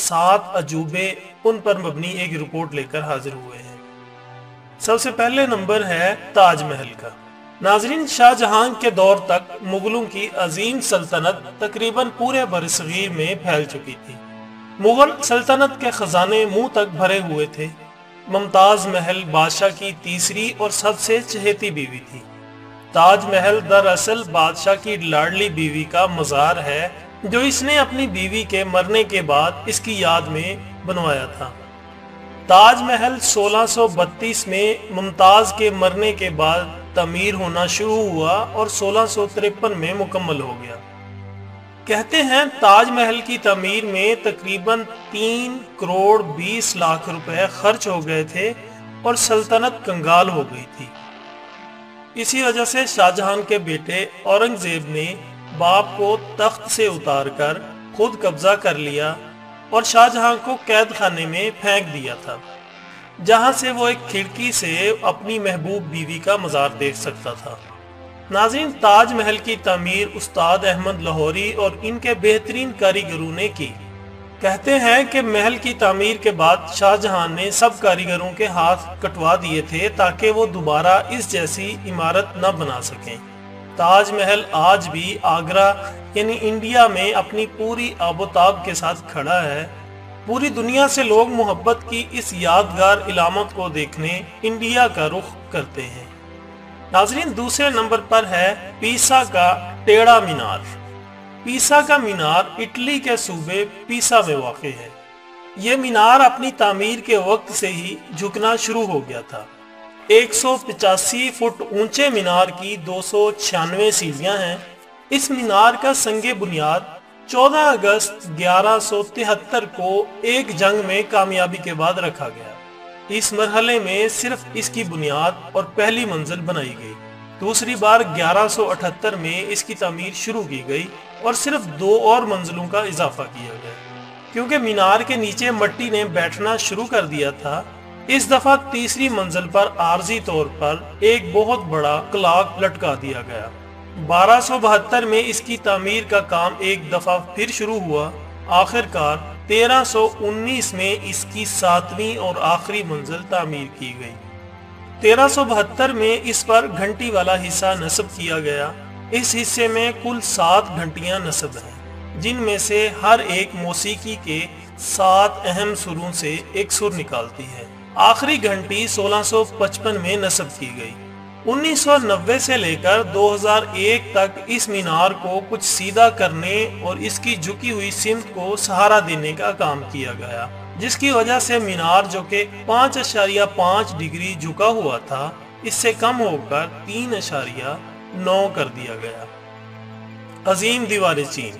7 अजूबे उन पर मबनी एक रिपोर्ट लेकर हाजिर हुए हैं। सबसे पहले नंबर है ताज महल का। नाजरीन, शाहजहां के दौर तक मुगलों की अजीम सल्तनत तकरीबन पूरे बरसगीर में फैल चुकी थी। मुगल सल्तनत के खजाने मुंह तक भरे हुए थे। मुमताज महल बादशाह की तीसरी और सबसे चहेती बीवी थी। ताज महल दरअसल बादशाह की लाडली बीवी का मज़ार है जो इसने अपनी बीवी के मरने के बाद इसकी याद में बनवाया था। ताज महल 1632 में मुमताज के मरने के बाद तमीर होना शुरू हुआ और 1653 में मुकम्मल हो गया। कहते हैं ताज महल की तमीर में तकरीबन 3 करोड़ 20 लाख रुपए खर्च हो गए थे और सल्तनत कंगाल हो गई थी। इसी वजह से शाहजहां के बेटे औरंगजेब ने बाप को तख्त से उतारकर खुद कब्जा कर लिया और शाहजहां को कैद खाने में फेंक दिया था, जहां से वो एक खिड़की से अपनी महबूब बीवी का मज़ार देख सकता था। नाज़रीन, ताज महल की तमीर उस्ताद अहमद लाहौरी और इनके बेहतरीन कारीगरों ने की। कहते हैं कि महल की तामीर के बाद शाहजहां ने सब कारीगरों के हाथ कटवा दिए थे ताकि वो दोबारा इस जैसी इमारत न बना सकें। ताज महल आज भी आगरा यानी इंडिया में अपनी पूरी आबोताब के साथ खड़ा है। पूरी दुनिया से लोग मोहब्बत की इस यादगार इलामत को देखने इंडिया का रुख करते हैं। नाजरीन, दूसरे नंबर पर है पीसा का टेढ़ा मीनार। पीसा का मीनार इटली के सूबे पीसा में वाक़ है। ये मीनार अपनी तामीर के वक्त से ही झुकना शुरू हो गया था। 185 फुट ऊंचे मीनार की 296 सीढ़ियां हैं। इस मीनार का संगे बुनियाद 14 अगस्त 1173 को एक जंग में कामयाबी के बाद रखा गया। इस मरहले में सिर्फ इसकी बुनियाद और पहली मंजिल बनाई गई। दूसरी बार 1178 में इसकी तामीर शुरू की गई और सिर्फ 2 और मंजिलों का इजाफा किया गया। क्योंकि मीनार के नीचे मिट्टी ने बैठना शुरू कर दिया था, इस दफा तीसरी मंजिल पर आर्जी तौर पर एक बहुत बड़ा क्लॉक लटका दिया गया। 1272 में इसकी तामीर का काम एक दफा फिर शुरू हुआ। आखिरकार 1319 में इसकी 7वीं और आखिरी मंजिल तामीर की गई। 1372 में इस पर घंटी वाला हिस्सा नस्ब किया गया। इस हिस्से में कुल 7 घंटियां नस्ब हैं, जिनमें से हर एक मौसीकी के 7 अहम सुरों से एक सुर निकालती है। आखिरी घंटी 1655 में नस्ब की गई। 1990 से लेकर 2001 तक इस मीनार को कुछ सीधा करने और इसकी झुकी हुई सिमत को सहारा देने का काम किया गया, जिसकी वजह से मीनार जो कि 5.5 डिग्री झुका हुआ था, इससे कम होकर 3.9 कर दिया गया। अजीम दीवार चीन।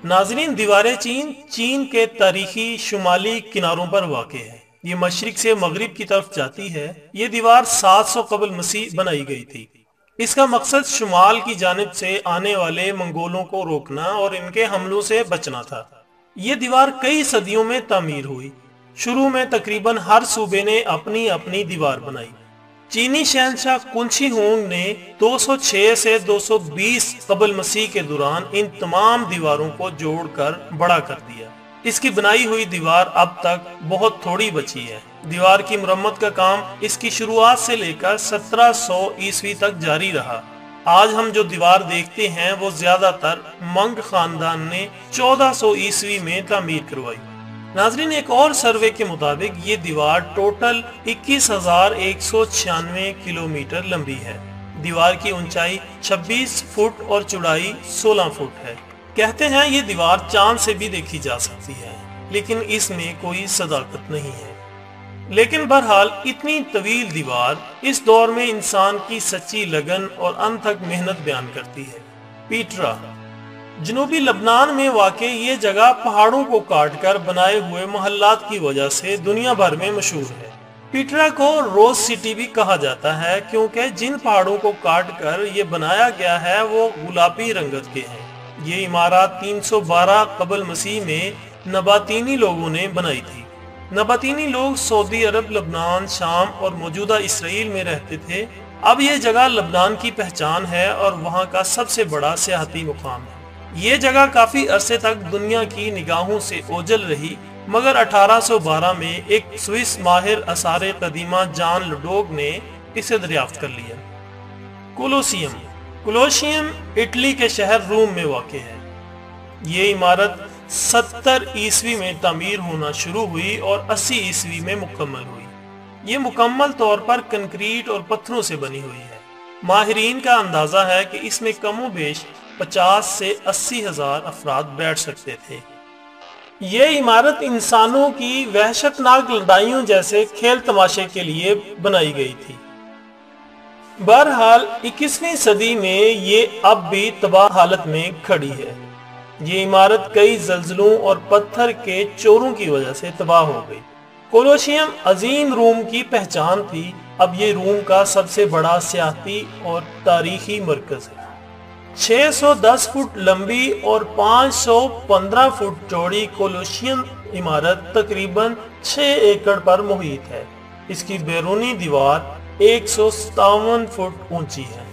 नाजरीन, दीवार चीन चीन के तारीखी शुमाली किनारों पर वाक़ है। ये मशरिक से मगरिब की तरफ जाती है। ये दीवार 700 कबल मसीह बनाई गई थी। इसका मकसद शुमाल की जानिब से आने वाले मंगोलों को रोकना और इनके हमलों से बचना था। ये दीवार कई सदियों में तामीर हुई। शुरू में तकरीबन हर सूबे ने अपनी अपनी दीवार बनाई। चीनी शहंशाह कुनशी हुंग ने 206 से 220 कबल मसीह के दौरान इन तमाम दीवारों को जोड़कर बड़ा कर दिया। इसकी बनाई हुई दीवार अब तक बहुत थोड़ी बची है। दीवार की मुरम्मत का काम इसकी शुरुआत से लेकर 1700 ईस्वी तक जारी रहा। आज हम जो दीवार देखते हैं वो ज्यादातर मंग खानदान ने 1400 ईस्वी में तामीर करवाई। नाजरीन, एक और सर्वे के मुताबिक ये दीवार टोटल 21,196 किलोमीटर लंबी है। दीवार की ऊंचाई 26 फुट और चौड़ाई 16 फुट है। कहते हैं ये दीवार चांद से भी देखी जा सकती है, लेकिन इसमें कोई सदाकत नहीं है। लेकिन बहरहाल इतनी तवील दीवार इस दौर में इंसान की सच्ची लगन और अनथक मेहनत बयान करती है। पीटरा। जनूबी लबनान में वाक़ ये जगह पहाड़ों को काटकर बनाए हुए मोहल्लात की वजह से दुनिया भर में मशहूर है। पीटरा को रोज सिटी भी कहा जाता है क्योंकि जिन पहाड़ों को काटकर ये बनाया गया है वो गुलाबी रंगत के हैं। ये इमारत 312 कबल मसीह में नबातीनी लोगों ने बनाई थी। नबातीनी लोग सऊदी अरब, लबनान, शाम और मौजूदा इसराइल में रहते थे। अब ये जगह लबनान की पहचान है और वहाँ का सबसे बड़ा सियाहती मुकाम है। ये जगह काफी अरसे तक दुनिया की निगाहों से ओझल रही, مگر 1812 میں ایک سوئس ماہر آثار قدیمہ جان لڈوگ نے اسے دریافت کر لیا۔ کولوسیم اٹلی کے شہر روم میں واقع ہے۔ یہ عمارت 70 عیسوی میں تعمیر ہونا شروع ہوئی اور 80 عیسوی میں مکمل ہوئی۔ یہ مکمل طور پر کنکریٹ اور پتھروں سے بنی ہوئی ہے۔ ماہرین کا اندازہ ہے کہ اس میں کم و بیش 50 سے 80 ہزار افراد بیٹھ سکتے تھے۔ یہ عمارت انسانوں کی وحشتناک لڑائیوں جیسے کھیل تماشے کے لیے بنائی گئی تھی۔ بہرحال 21ویں صدی میں یہ اب بھی تباہ حالت میں کھڑی ہے۔ یہ عمارت کئی زلزلوں اور پتھر کے چوروں کی وجہ سے تباہ ہو گئی۔ کولوسیم عظیم روم کی پہچان تھی۔ اب یہ روم کا سب سے بڑا سیاحتی اور تاریخی مرکز ہے۔ 610 فٹ لمبی اور 515 فٹ چوڑی کولوسیم عمارت تقریباً 6 ایکڑ پر محیط ہے۔ اس کی بیرونی دیوار 157 فٹ اونچی ہے۔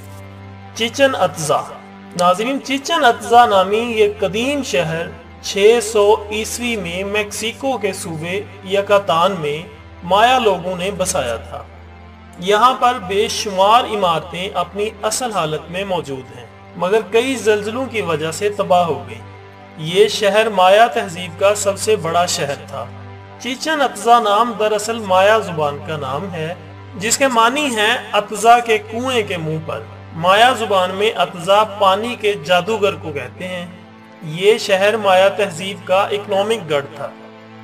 چچن اطزا۔ ناظرین، چچن اطزا نامی یہ قدیم شہر 600 عیسوی میں میکسیکو کے صوبے یکاتان میں مایا لوگوں نے بسایا تھا۔ یہاں پر بے شمار عمارتیں اپنی اصل حالت میں موجود ہیں، مگر کئی زلزلوں کی وجہ سے تباہ ہو گئی۔ یہ شہر مایا تہذیب کا سب سے بڑا شہر تھا۔ چچن اطزا نام دراصل مایا زبان کا نام ہے، جس کے معنی ہیں اطزا کے کنویں کے منہ پر۔ مایا زبان میں اطزا پانی کے جادوگر کو کہتے ہیں۔ یہ شہر مایا تہذیب کا اکنامک گڑھ تھا۔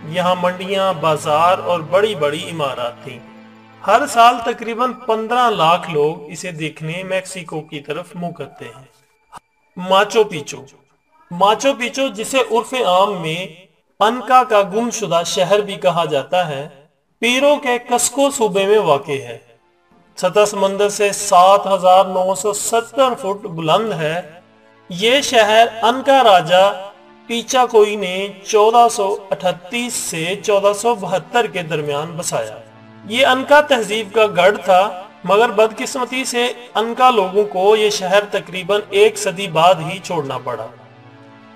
یہاں منڈیاں، بازار اور بڑی بڑی عمارات تھیں۔ ہر سال تقریباً 15 لاکھ لوگ اسے دیکھنے میکسیکو کی طرف منہ کرتے ہیں۔ Machu Picchu. ماچو پیچو، جسے عرف عام میں انکا کا گم شدہ شہر بھی کہا جاتا ہے، پیرو کے کسکو صوبے میں واقع ہے۔ سطح سمندر سے 7970 فٹ بلند ہے۔ یہ شہر انکا راجہ پیچا کوئی نے 1438 سے 1472 کے درمیان بسایا۔ یہ انکا تہذیب کا گڑھ تھا، مگر بدقسمتی سے انکا لوگوں کو یہ شہر تقریباً 1 صدی بعد ہی چھوڑنا پڑا،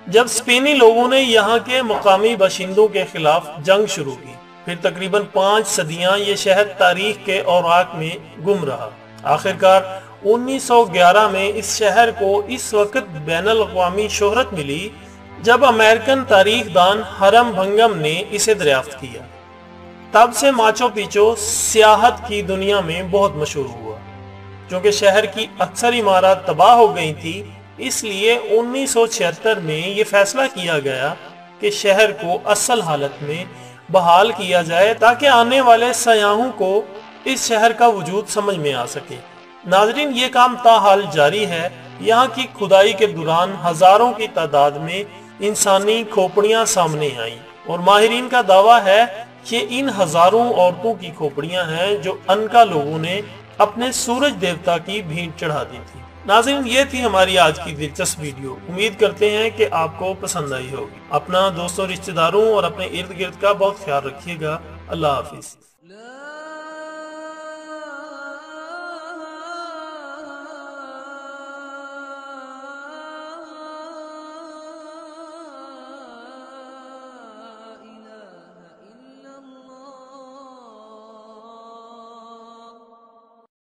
جب اسپینی لوگوں نے یہاں کے مقامی باشندوں کے خلاف جنگ شروع کی۔ پھر تقریباً 5 صدیاں یہ شہر تاریخ کے اوراق میں گم رہا۔ آخرکار 1911 میں اس شہر کو اس وقت بین الاقوامی شہرت ملی جب امریکن تاریخ دان ہرم بھنگم نے اسے دریافت کیا۔ تب سے ماچو پیچو سیاحت کی دنیا میں بہت مشہور ہوا۔ چونکہ شہر کی اکثر عمارات تباہ ہو گئی تھی، اس لیے 1976 میں یہ فیصلہ کیا گیا کہ شہر کو اصل حالت میں بحال کیا جائے تاکہ آنے والے سیاحوں کو اس شہر کا وجود سمجھ میں آ سکے۔ ناظرین، یہ کام تاحال جاری ہے۔ یہاں کی کھدائی کے دوران ہزاروں کی تعداد میں انسانی کھوپڑیاں سامنے آئیں، اور ماہرین کا دعویٰ ہے کہ ان ہزاروں عورتوں کی کھوپڑیاں ہیں جو انکا لوگوں نے اپنے سورج دیوتا کی بھینٹ چڑھا دی تھی۔ ناظرین، یہ تھی ہماری آج کی دلچسپ ویڈیو۔ امید کرتے ہیں کہ آپ کو پسند آئی ہوگی۔ اپنا دوستوں، رشتہ داروں اور اپنے ارد گرد کا بہت خیال رکھیے گا۔ اللہ حافظ۔